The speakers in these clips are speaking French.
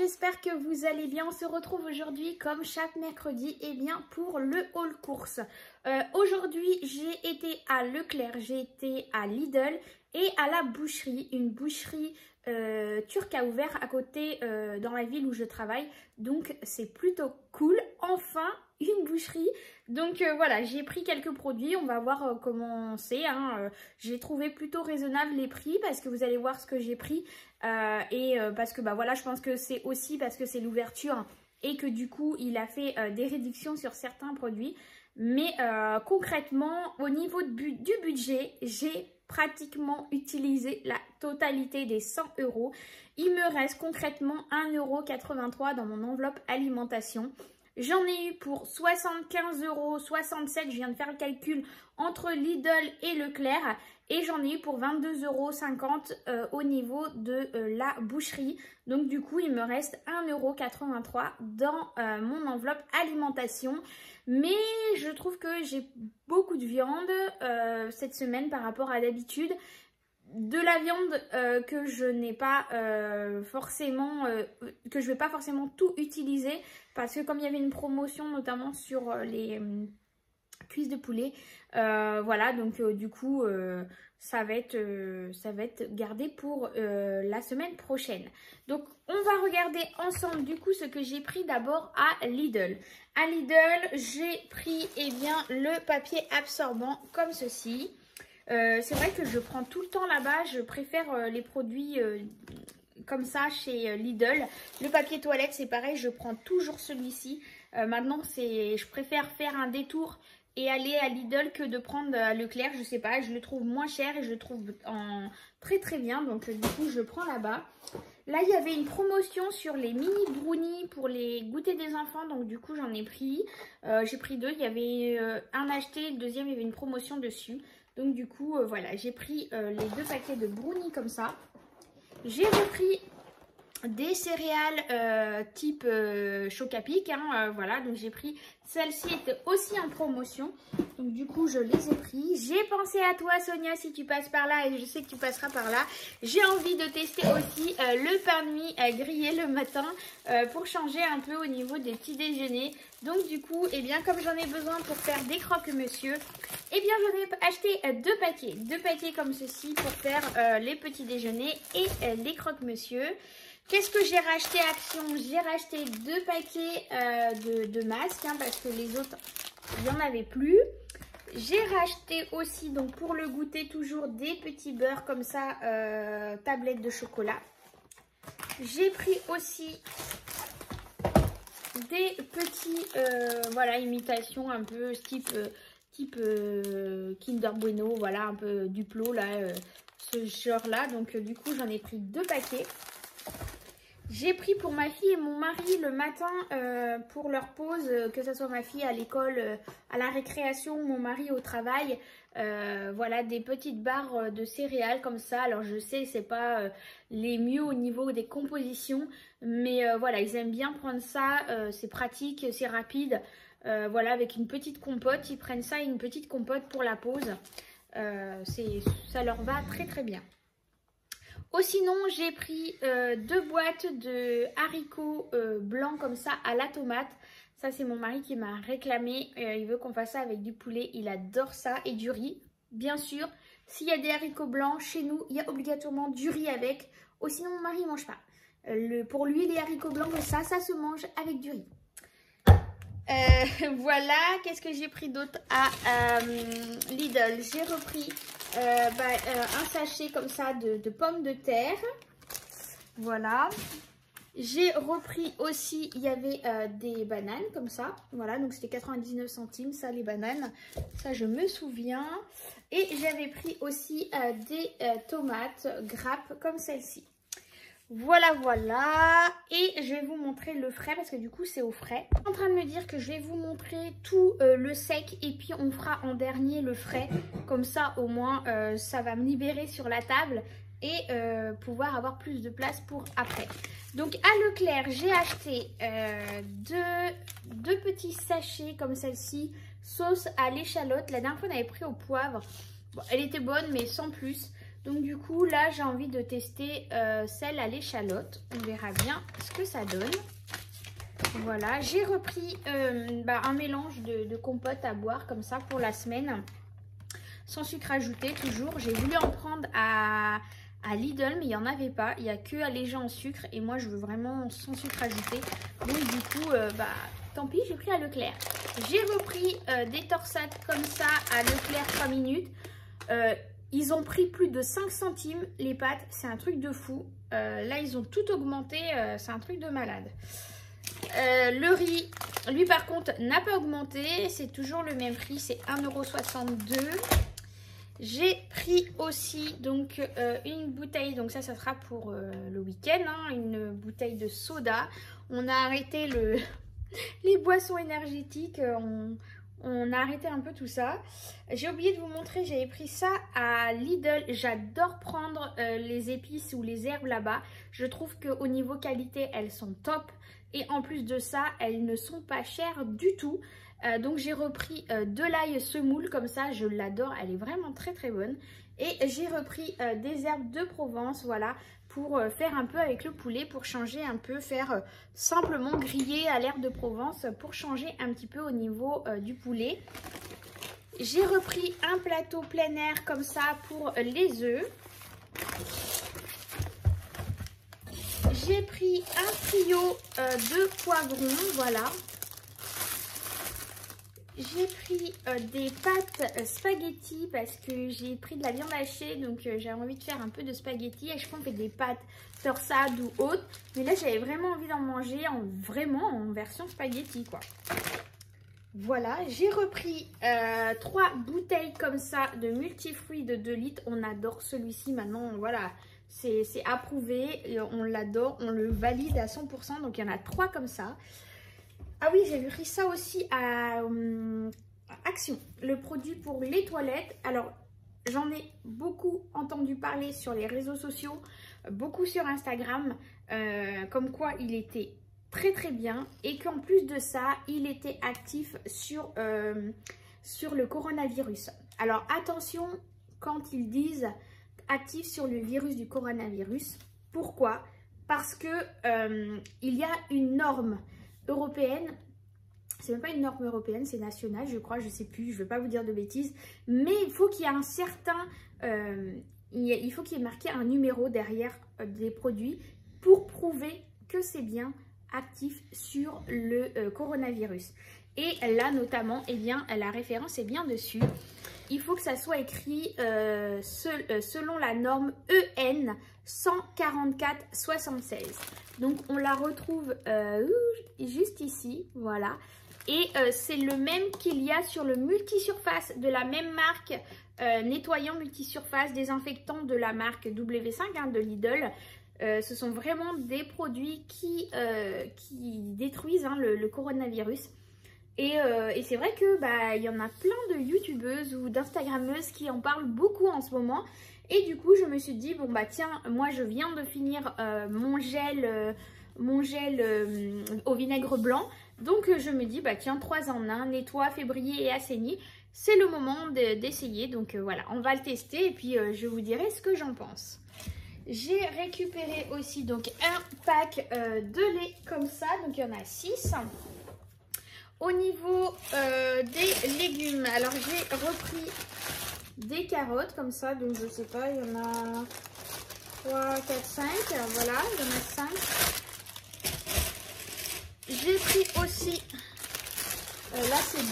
j'espère que vous allez bien. On se retrouve aujourd'hui comme chaque mercredi pour le haul course. Aujourd'hui j'ai été à Leclerc, j'ai été à Lidl et à la boucherie, une boucherie turque a ouvert à côté dans la ville où je travaille, donc c'est plutôt cool, enfin une boucherie. Donc voilà, j'ai pris quelques produits, on va voir comment c'est, hein. J'ai trouvé plutôt raisonnable les prix parce que vous allez voir ce que j'ai pris parce que bah voilà, je pense que c'est aussi parce que c'est l'ouverture et que du coup il a fait des réductions sur certains produits. Mais concrètement, au niveau du budget, j'ai pratiquement utilisé la totalité des 100 €. Il me reste concrètement 1,83 € dans mon enveloppe alimentation. J'en ai eu pour 75,67 €, je viens de faire le calcul, entre Lidl et Leclerc. Et j'en ai eu pour 22,50 € au niveau de la boucherie. Donc du coup, il me reste 1,83 € dans mon enveloppe alimentation. Mais je trouve que j'ai beaucoup de viande cette semaine par rapport à d'habitude. De la viande que je n'ai pas forcément, que je vais pas forcément tout utiliser. Parce que comme il y avait une promotion notamment sur les cuisses de poulet, voilà, donc du coup ça va être gardé pour la semaine prochaine. Donc on va regarder ensemble du coup ce que j'ai pris d'abord à Lidl. À Lidl, j'ai pris le papier absorbant comme ceci. C'est vrai que je prends tout le temps là-bas, je préfère les produits comme ça chez Lidl. Le papier toilette c'est pareil, je prends toujours celui-ci. Maintenant je préfère faire un détour et aller à Lidl que de prendre à Leclerc, je sais pas, je le trouve moins cher et je le trouve très bien, donc du coup je le prends là-bas. Là il y avait une promotion sur les mini brownies pour les goûters des enfants, donc du coup j'en ai pris, j'ai pris deux, il y avait un acheté, le deuxième il y avait une promotion dessus, donc du coup voilà, j'ai pris les deux paquets de brownies comme ça. J'ai repris des céréales type Choc-A-Pic, hein, voilà, donc j'ai pris, celle-ci était aussi en promotion, donc du coup je les ai pris. J'ai pensé à toi Sonia, si tu passes par là, et je sais que tu passeras par là. J'ai envie de tester aussi le pain de mie grillé le matin pour changer un peu au niveau des petits déjeuners. Donc du coup, comme j'en ai besoin pour faire des croque-monsieur, j'en ai acheté deux paquets comme ceci pour faire les petits déjeuners et les croque-monsieur. Qu'est-ce que j'ai racheté Action? J'ai racheté deux paquets de masques, hein, parce que les autres, il n'y en avait plus. J'ai racheté aussi, donc pour le goûter, toujours des petits beurres comme ça, tablettes de chocolat. J'ai pris aussi des petits, voilà, imitations un peu type Kinder Bueno, voilà, un peu Duplo, là, ce genre-là. Donc du coup, j'en ai pris deux paquets. J'ai pris pour ma fille et mon mari le matin pour leur pause, que ce soit ma fille à l'école, à la récréation, mon mari au travail. Voilà, des petites barres de céréales comme ça. Alors je sais, c'est pas les mieux au niveau des compositions, mais voilà, ils aiment bien prendre ça. C'est pratique, c'est rapide. Voilà, avec une petite compote, ils prennent ça et une petite compote pour la pause. Ça leur va très bien. Sinon, j'ai pris deux boîtes de haricots blancs comme ça à la tomate. Ça, c'est mon mari qui m'a réclamé. Il veut qu'on fasse ça avec du poulet. Il adore ça et du riz. Bien sûr, s'il y a des haricots blancs, chez nous, il y a obligatoirement du riz avec. Sinon, mon mari ne mange pas. Pour lui, les haricots blancs, ça se mange avec du riz. Voilà, qu'est-ce que j'ai pris d'autre à Lidl? J'ai repris un sachet comme ça de pommes de terre. Voilà. J'ai repris aussi, il y avait des bananes comme ça. Voilà, donc c'était 99 centimes, ça, les bananes. Ça, je me souviens. Et j'avais pris aussi des tomates grappes comme celle-ci. Voilà, et je vais vous montrer le frais parce que du coup c'est au frais. Je suis en train de me dire que je vais vous montrer tout le sec et puis on fera en dernier le frais. Comme ça au moins ça va me libérer sur la table et pouvoir avoir plus de place pour après. Donc à Leclerc j'ai acheté deux petits sachets comme celle-ci, sauce à l'échalote. La dernière fois on avait pris au poivre. Bon, elle était bonne mais sans plus. Donc du coup, là, j'ai envie de tester celle à l'échalote. On verra bien ce que ça donne. Voilà, j'ai repris un mélange de compote à boire comme ça pour la semaine. Sans sucre ajouté, toujours. J'ai voulu en prendre à Lidl, mais il n'y en avait pas. Il n'y a que allégé en sucre. Et moi, je veux vraiment sans sucre ajouté. Donc du coup, tant pis, j'ai pris à Leclerc. J'ai repris des torsades comme ça à Leclerc 3 minutes. Ils ont pris plus de 5 centimes les pâtes, c'est un truc de fou. Là, ils ont tout augmenté, c'est un truc de malade. Le riz, lui par contre, n'a pas augmenté, c'est toujours le même prix, c'est 1,62 €. J'ai pris aussi donc une bouteille, donc ça sera pour le week-end, hein, une bouteille de soda. On a arrêté les boissons énergétiques, on a arrêté un peu tout ça. J'ai oublié de vous montrer, j'avais pris ça à Lidl. J'adore prendre les épices ou les herbes là-bas. Je trouve qu'au niveau qualité, elles sont top. Et en plus de ça, elles ne sont pas chères du tout. Donc j'ai repris de l'ail semoule comme ça. Je l'adore, elle est vraiment très très bonne. Et j'ai repris des herbes de Provence, voilà, pour faire un peu avec le poulet, pour changer un peu, faire simplement griller à l'herbe de Provence pour changer un petit peu au niveau du poulet. J'ai repris un plateau plein air comme ça pour les œufs. J'ai pris un trio de poivrons, voilà. J'ai pris des pâtes spaghetti parce que j'ai pris de la viande hachée, donc j'ai envie de faire un peu de spaghetti. Et je pense que des pâtes torsades ou autres. Mais là, j'avais vraiment envie d'en manger en version spaghetti, quoi. Voilà, j'ai repris 3 bouteilles comme ça de multifruits de 2 litres. On adore celui-ci maintenant, voilà. C'est approuvé, on l'adore, on le valide à 100%. Donc, il y en a 3 comme ça. Ah oui, j'ai pris ça aussi à Action, le produit pour les toilettes. Alors, j'en ai beaucoup entendu parler sur les réseaux sociaux, beaucoup sur Instagram, comme quoi il était très très bien et qu'en plus de ça, il était actif sur le coronavirus. Alors, attention quand ils disent actif sur le virus du coronavirus. Pourquoi? Parce que il y a une norme européenne, c'est même pas une norme européenne, c'est national, je crois, je sais plus, je veux pas vous dire de bêtises, mais il faut qu'il y ait un certain, il faut qu'il y ait marqué un numéro derrière des produits pour prouver que c'est bien actif sur le coronavirus. Et là notamment, eh bien, la référence est bien dessus. Il faut que ça soit écrit selon la norme EN 144-76. Donc on la retrouve juste ici, voilà. Et c'est le même qu'il y a sur le multisurface de la même marque, nettoyant multisurface, désinfectant de la marque W5 hein, de Lidl. Ce sont vraiment des produits qui détruisent hein, le coronavirus. Et c'est vrai que y en a plein de youtubeuses ou d'instagrammeuses qui en parlent beaucoup en ce moment. Et du coup, je me suis dit, bon bah tiens, moi je viens de finir mon gel au vinaigre blanc. Donc je me dis, bah tiens, 3 en 1, nettoie, fait briller et assainit. C'est le moment d'essayer. Donc voilà, on va le tester et puis je vous dirai ce que j'en pense. J'ai récupéré aussi donc un pack de lait comme ça. Donc il y en a 6. Au niveau des légumes, alors j'ai repris des carottes comme ça, donc je sais pas, il y en a 3, 4, 5, voilà, il y en a 5. J'ai pris aussi, là c'est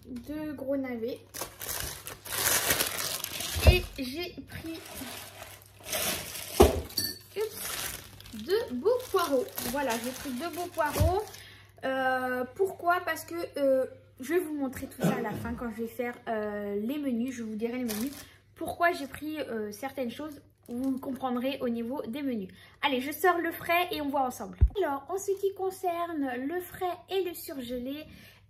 2 gros navets. Et j'ai pris 2 beaux poireaux, voilà, j'ai pris 2 beaux poireaux. Pourquoi? Parce que je vais vous montrer tout ça à la fin quand je vais faire les menus, je vous dirai les menus. Pourquoi j'ai pris certaines choses, vous comprendrez au niveau des menus. Allez, je sors le frais et on voit ensemble. Alors, en ce qui concerne le frais et le surgelé,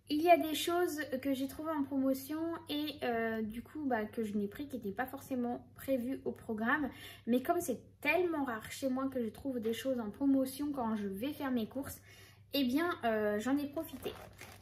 il y a des choses que j'ai trouvées en promotion et du coup que je n'ai pris, qui n'étaient pas forcément prévues au programme. Mais comme c'est tellement rare chez moi que je trouve des choses en promotion quand je vais faire mes courses, eh bien j'en ai profité.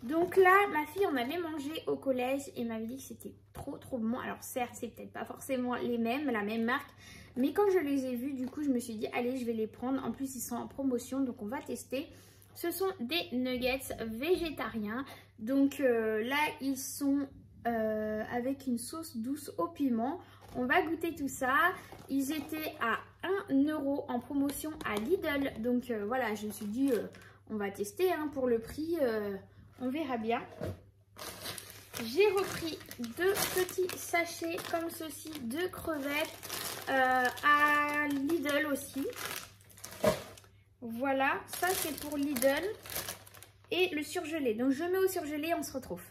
Donc là, ma fille en avait mangé au collège et m'avait dit que c'était trop bon. Alors certes, c'est peut-être pas forcément les mêmes, la même marque, mais quand je les ai vus, du coup, je me suis dit, allez, je vais les prendre. En plus, ils sont en promotion, donc on va tester. Ce sont des nuggets végétariens. Donc là, ils sont avec une sauce douce au piment. On va goûter tout ça. Ils étaient à 1 € en promotion à Lidl. Donc voilà, je me suis dit, on va tester hein, pour le prix. On verra bien. J'ai repris 2 petits sachets comme ceci de crevettes à Lidl aussi. Voilà, ça c'est pour Lidl. Et le surgelé. Donc je mets au surgelé, on se retrouve.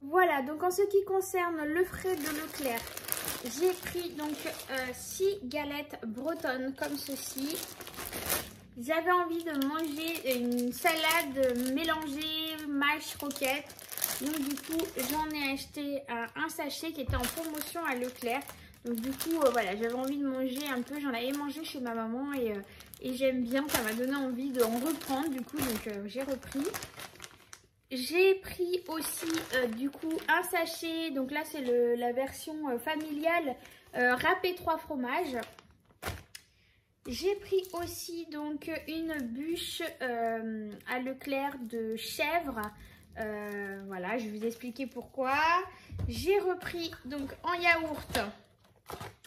Voilà, donc en ce qui concerne le frais de Leclerc, j'ai pris donc 6 galettes bretonnes comme ceci. J'avais envie de manger une salade mélangée mâche roquette. Donc du coup, j'en ai acheté un sachet qui était en promotion à Leclerc. Donc du coup, voilà, j'avais envie de manger un peu. J'en avais mangé chez ma maman et j'aime bien. Ça m'a donné envie d'en reprendre du coup. Donc j'ai repris. J'ai pris aussi du coup un sachet. Donc là, c'est la version familiale râpé 3 fromages. J'ai pris aussi donc une bûche à Leclerc de chèvre. Voilà, je vais vous expliquer pourquoi. J'ai repris donc en yaourt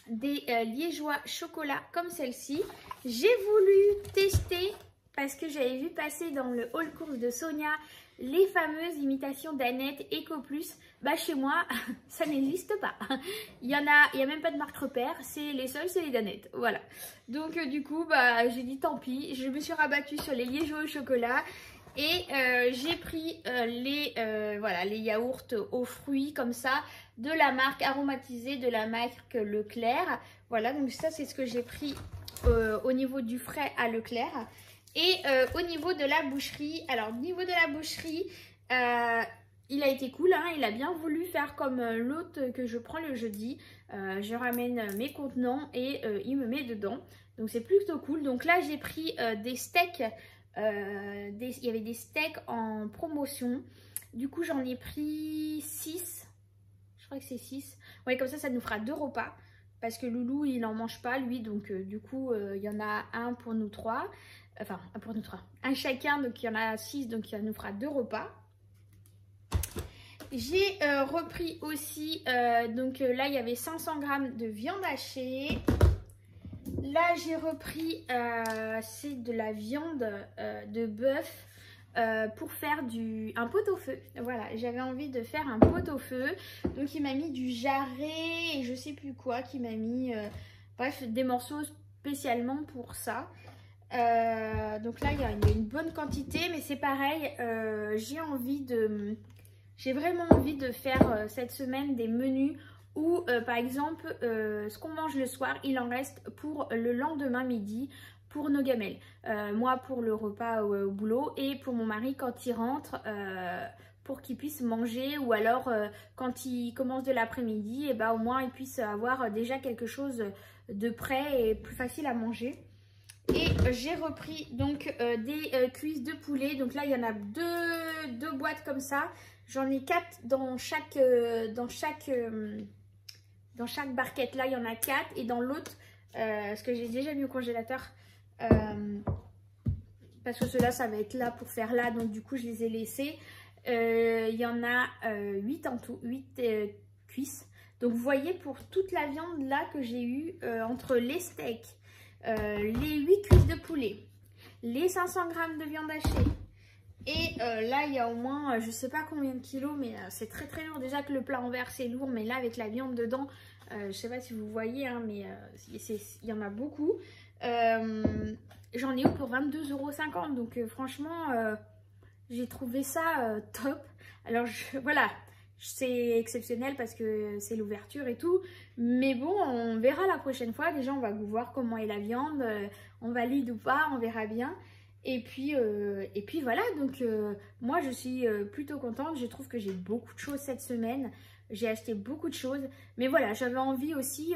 des liégeois chocolat comme celle-ci. J'ai voulu tester parce que j'avais vu passer dans le haul course de Sonia les fameuses imitations d'Annette Eco Plus. Bah chez moi, ça n'existe pas. Il y a même pas de marque repère. C'est les seuls, c'est les d'Annette. Voilà. Donc du coup, bah j'ai dit tant pis. Je me suis rabattue sur les liégeois au chocolat. Et j'ai pris les yaourts aux fruits comme ça de la marque aromatisée de la marque Leclerc. Voilà, donc ça c'est ce que j'ai pris au niveau du frais à Leclerc. Et au niveau de la boucherie, alors au niveau de la boucherie, il a été cool, hein, il a bien voulu faire comme l'autre que je prends le jeudi. Je ramène mes contenants et il me met dedans. Donc c'est plutôt cool. Donc là j'ai pris des steaks. Il y avait des steaks en promotion. Du coup j'en ai pris 6. Je crois que c'est 6. Ouais, comme ça nous fera 2 repas. Parce que Loulou il n'en mange pas lui. Donc du coup il y en a un pour nous 3. Enfin un pour nous 3. Un chacun, donc il y en a 6. Donc ça nous fera 2 repas. J'ai repris aussi, donc là il y avait 500 g de viande hachée. Là j'ai repris, c'est de la viande de bœuf pour faire un pot-au-feu. Voilà, j'avais envie de faire un pot-au-feu. Donc il m'a mis du jarret et je sais plus quoi, qui m'a mis, bref, des morceaux spécialement pour ça. Donc là il y a une bonne quantité, mais c'est pareil, j'ai vraiment envie de faire cette semaine des menus où par exemple ce qu'on mange le soir il en reste pour le lendemain midi pour nos gamelles. Moi pour le repas au boulot et pour mon mari quand il rentre pour qu'il puisse manger, ou alors quand il commence de l'après-midi, et bah, au moins il puisse avoir déjà quelque chose de prêt et plus facile à manger. Et j'ai repris donc des cuisses de poulet. Donc là il y en a deux boîtes comme ça. J'en ai 4 dans chaque barquette. Là il y en a 4 et dans l'autre, ce que j'ai déjà mis au congélateur, parce que ceux-là ça va être là pour faire là, donc du coup je les ai laissés. Il y en a 8 en tout, 8 cuisses. Donc vous voyez, pour toute la viande là que j'ai eu entre les steaks, les 8 cuisses de poulet, les 500 g de viande hachée, et là il y a au moins je sais pas combien de kilos, mais c'est très très lourd. Déjà que le plat en verre c'est lourd, mais là avec la viande dedans, je sais pas si vous voyez hein, mais il y en a beaucoup. J'en ai eu pour 22,50 €, donc franchement j'ai trouvé ça top. Alors voilà, c'est exceptionnel parce que c'est l'ouverture et tout, mais bon, on verra la prochaine fois. Déjà on va voir comment est la viande, on valide ou pas, on verra bien. Et puis voilà, donc moi je suis plutôt contente. Je trouve que j'ai beaucoup de choses cette semaine. J'ai acheté beaucoup de choses. Mais voilà, j'avais envie aussi,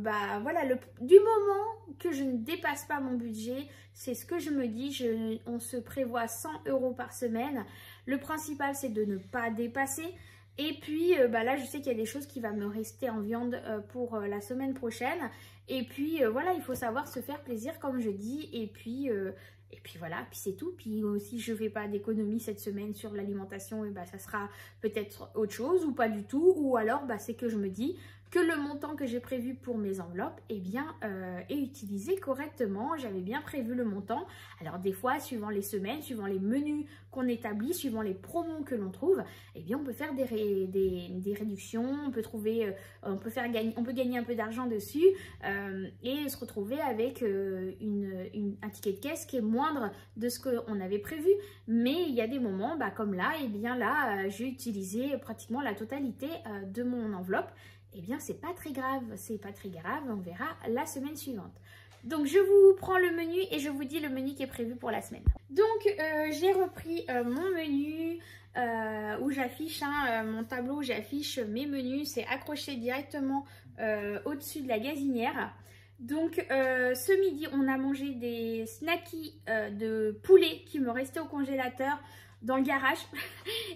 voilà, du moment que je ne dépasse pas mon budget, c'est ce que je me dis. On se prévoit 100 € par semaine. Le principal, c'est de ne pas dépasser. Et puis là, je sais qu'il y a des choses qui vont me rester en viande pour la semaine prochaine. Et puis voilà, il faut savoir se faire plaisir comme je dis. Et puis voilà, puis c'est tout. Puis si je ne fais pas d'économie cette semaine sur l'alimentation, ça sera peut-être autre chose ou pas du tout. Ou alors, c'est que je me dis que le montant que j'ai prévu pour mes enveloppes est utilisé correctement. J'avais bien prévu le montant. Alors des fois, suivant les semaines, suivant les menus qu'on établit, suivant les promos que l'on trouve, on peut faire des réductions, on peut gagner un peu d'argent dessus et se retrouver avec un ticket de caisse qui est moindre de ce qu'on avait prévu. Mais il y a des moments comme là, j'ai utilisé pratiquement la totalité de mon enveloppe. C'est pas très grave, on verra la semaine suivante. Donc je vous prends le menu et je vous dis le menu qui est prévu pour la semaine. Donc j'ai repris mon menu où j'affiche mon tableau où j'affiche mes menus. C'est accroché directement au-dessus de la gazinière. Donc ce midi on a mangé des snackies de poulet qui me restaient au congélateur dans le garage.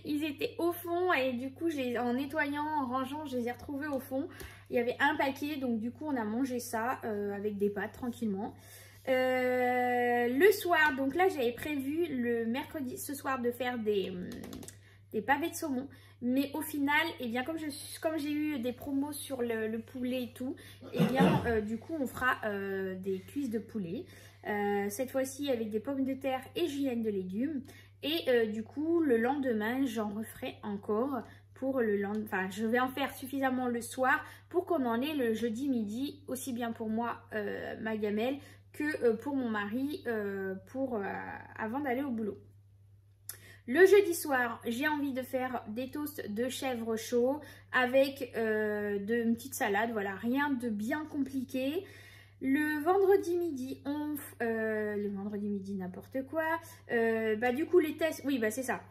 Ils étaient au fond et du coup en nettoyant, en rangeant, je les ai retrouvés au fond. Il y avait un paquet, donc du coup on a mangé ça avec des pâtes tranquillement. Le soir, donc là j'avais prévu le mercredi ce soir de faire des pavés de saumon. Mais au final, comme j'ai eu des promos sur le poulet et tout, du coup on fera des cuisses de poulet. Cette fois-ci avec des pommes de terre et julienne de légumes. Et du coup, le lendemain, j'en referai encore pour le lendemain. Enfin, je vais en faire suffisamment le soir pour qu'on en ait le jeudi midi, aussi bien pour moi, ma gamelle, que pour mon mari, avant d'aller au boulot. Le jeudi soir, j'ai envie de faire des toasts de chèvre chaud avec une petite salade. Voilà, rien de bien compliqué. Le vendredi midi, le vendredi midi, n'importe quoi. Du coup, les tests, oui, c'est ça.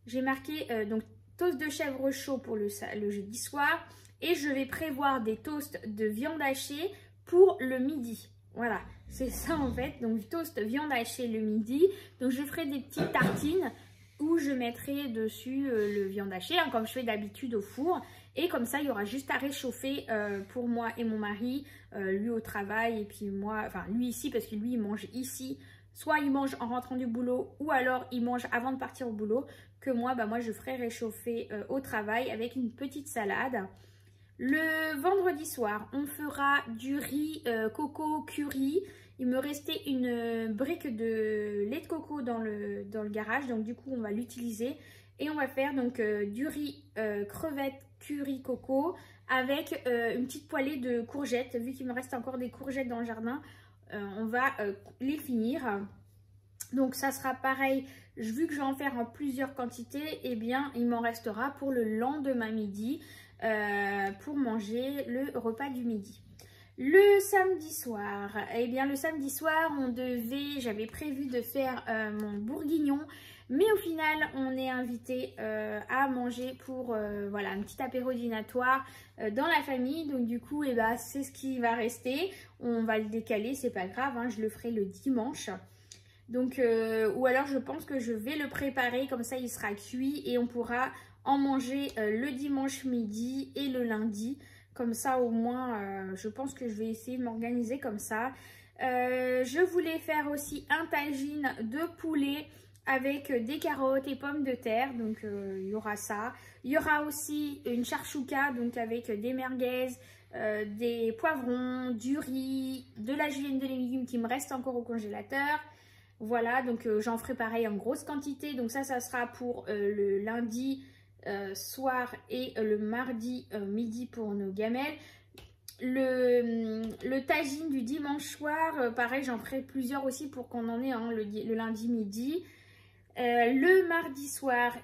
J'ai marqué donc toast de chèvre chaud pour le jeudi soir. Et je vais prévoir des toasts de viande hachée pour le midi. Voilà, c'est ça en fait. Donc, toast viande hachée le midi. Donc, je ferai des petites tartines où je mettrai dessus le viande hachée, comme je fais d'habitude au four. Et comme ça, il y aura juste à réchauffer pour moi et mon mari, lui au travail et puis moi, enfin lui ici parce que lui il mange ici. Soit il mange en rentrant du boulot ou alors il mange avant de partir au boulot. Que moi, moi je ferai réchauffer au travail avec une petite salade. Le vendredi soir, on fera du riz coco curry. Il me restait une brique de lait de coco dans le garage. Donc du coup, on va l'utiliser. Et on va faire donc du riz crevette curry coco avec une petite poêlée de courgettes. Vu qu'il me reste encore des courgettes dans le jardin, on va les finir. Donc ça sera pareil, vu que je vais en faire en plusieurs quantités, il m'en restera pour le lendemain midi pour manger le repas du midi. Le samedi soir, j'avais prévu de faire mon bourguignon, mais au final, on est invité à manger pour un petit apéro dînatoire dans la famille. Donc du coup, c'est ce qui va rester. On va le décaler, c'est pas grave, je le ferai le dimanche. Donc, ou alors je pense que je vais le préparer, comme ça il sera cuit et on pourra en manger le dimanche midi et le lundi. Comme ça au moins, je pense que je vais essayer de m'organiser comme ça. Je voulais faire aussi un tagine de poulet avec des carottes et pommes de terre. Donc il y aura ça. Il y aura aussi une charchouka, donc avec des merguez, des poivrons, du riz, de la julienne de légumes qui me reste encore au congélateur. Voilà, donc j'en ferai pareil en grosse quantité. Donc ça sera pour le lundi soir et le mardi midi pour nos gamelles. Le tagine du dimanche soir, pareil, j'en ferai plusieurs aussi pour qu'on en ait le lundi midi. Le mardi soir,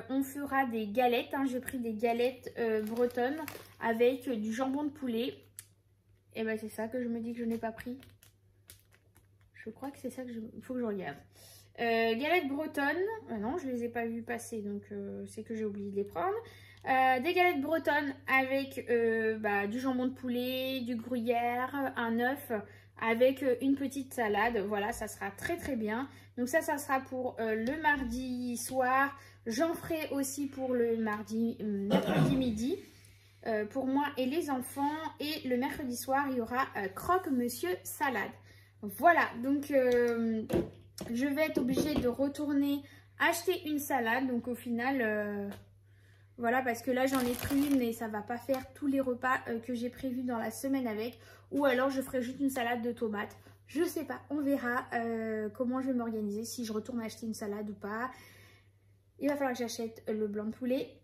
on fera des galettes. J'ai pris des galettes bretonnes avec du jambon de poulet. Et c'est ça que je me dis que je n'ai pas pris. Je crois que c'est ça il faut que je regarde. Galettes bretonnes. Non, je ne les ai pas vues passer, donc c'est que j'ai oublié de les prendre. Des galettes bretonnes avec du jambon de poulet, du gruyère, un œuf avec une petite salade. Voilà, ça sera très très bien. Donc ça sera pour le mardi soir. J'en ferai aussi pour le mercredi midi pour moi et les enfants. Et le mercredi soir, il y aura croque-monsieur salade. Voilà, donc je vais être obligée de retourner acheter une salade. Donc au final... voilà, parce que là, j'en ai pris une, mais ça va pas faire tous les repas que j'ai prévus dans la semaine avec. Ou alors, je ferai juste une salade de tomates. Je sais pas, on verra comment je vais m'organiser, si je retourne acheter une salade ou pas. Il va falloir que j'achète le blanc de poulet,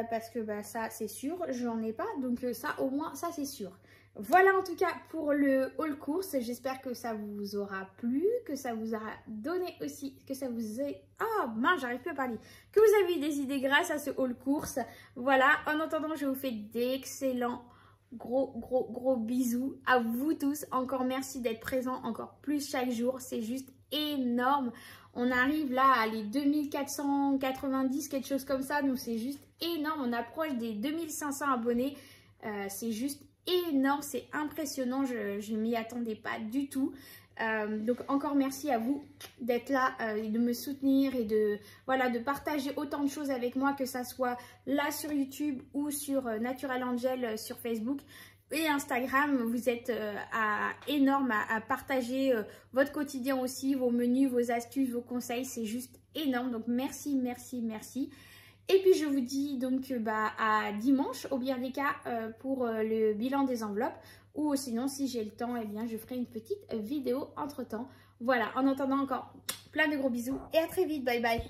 parce que ça, c'est sûr, j'en ai pas. Donc ça, au moins, ça, c'est sûr. Voilà en tout cas pour le haul course. J'espère que ça vous aura plu, que ça vous aura donné aussi, que ça vous ait... Oh mince, j'arrive plus à parler. Que vous avez eu des idées grâce à ce haul course. Voilà, en attendant, je vous fais d'excellents gros bisous à vous tous. Encore merci d'être présents encore plus chaque jour. C'est juste énorme. On arrive là à les 2490, quelque chose comme ça. Donc c'est juste énorme. On approche des 2500 abonnés. C'est juste énorme, c'est impressionnant, je ne m'y attendais pas du tout. Donc encore merci à vous d'être là et de me soutenir et de partager autant de choses avec moi, que ça soit là sur YouTube ou sur Natural Angel sur Facebook et Instagram. Vous êtes énorme à partager votre quotidien aussi, vos menus, vos astuces, vos conseils, c'est juste énorme. Donc merci. Et puis je vous dis donc à dimanche au pire des cas pour le bilan des enveloppes, ou sinon si j'ai le temps, eh bien je ferai une petite vidéo entre temps. Voilà, en attendant encore plein de gros bisous et à très vite, bye bye.